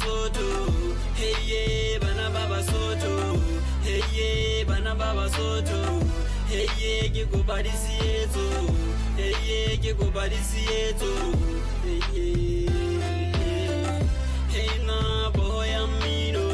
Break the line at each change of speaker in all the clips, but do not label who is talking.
Basotho, hey yeah, bana ba Basotho, hey yeah, bana ba Basotho, hey yeah, ke kopa disietso, hey yeah, ke kopa disietso, hey yeah, hey na boya mino,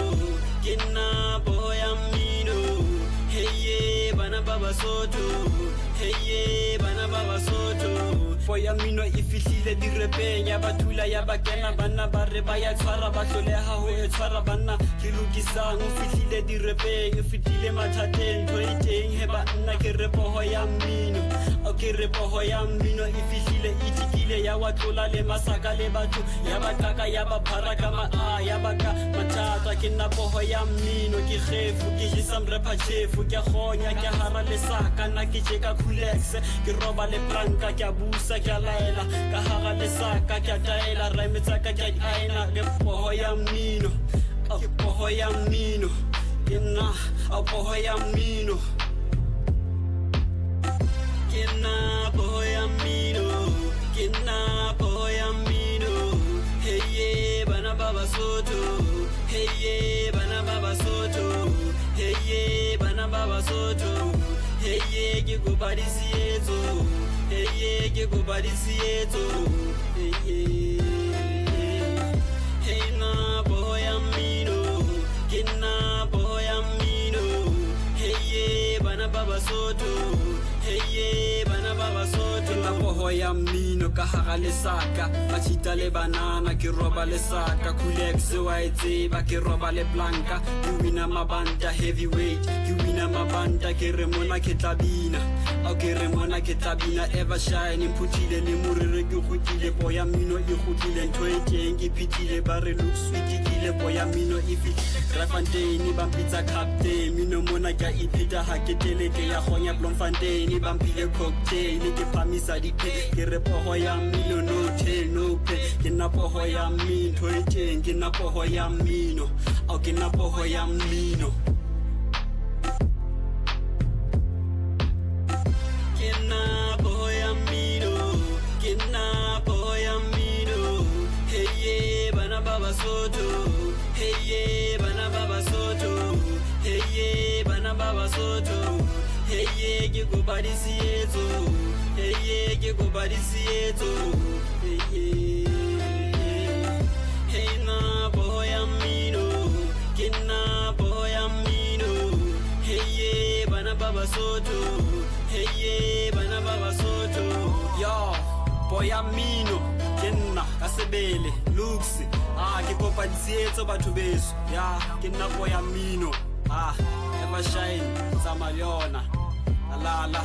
ke na boya mino, hey yeah, bana ba Basotho, hey yeah, bana ba Basotho. Boya mino e fihlile direpeng ya bathula ya bakena bana ba re ba ya tshwara ba hloleha ho e tshwara bana ke lokisang o fihlile direpeng e fitile mathateng thoiteng he bana ke re poho ya mino o ke re poho ya mino e fihlile e tikile ya wa tlola le masaka le batho ya bakaka ya ba phara kama a ya baka mathata ke na poho ya mino ke kgefu ke jisa mrepa chefu ke khonya ke hara le saka na ke cheka kulex ke roba le planka ke abusa ke laela ka hara le saka ke taela rhyme tsaka ke aina ke poho ya mino ke poho ya mino ke na a poho ya mino ke na poho ya mino ke na poho ya mino hey yeah bana ba Basotho hey yeah bana ba Basotho hey yeah bana ba Basotho hey yeah ke kopa disietso hey yeah ke kopa disietso hey yeah hey na poho ya mino ke na poho ya mino hey yeah bana ba Basotho hey yeah bana ba Basotho na poho ya mino ka hara le saka ba chita le banana ke roba le saka kulex wa itseba ke roba le blanka ke wina mabanda heavyweight ke wina mabanda ke re mona ke tlabina o ke re mona ke tlabina ever shine mphutile le morere ke khutile boya mino e khutile ntho e teng ke phitile ba re look sweet ke boya mino e fitile Rafanteni ba mpitsa captain mino mona ka ipita ha ke teleke ya khonya Bloemfontein ba mpile cocktail ke phamisa dipe ke re poho ya mino no tell no pay ke na poho ya mino e teng ke na poho ya mino o ke na poho ya mino ke na poho ya mino ke na poho ya mino hey yeah bana ba Basotho hey yeah bana ba Basotho hey yeah bana ba Basotho hey yeah ke kopa disietso hey yeah ke kopa disietso hey yeah hey na poho ya mino ke na poho ya mino hey yeah bana ba Basotho hey yeah bana ba Basotho yo boya mino ke nna ka sebele looks ke kopa disietso batho beso ya ke nna boya mino ever shine tsama yona alala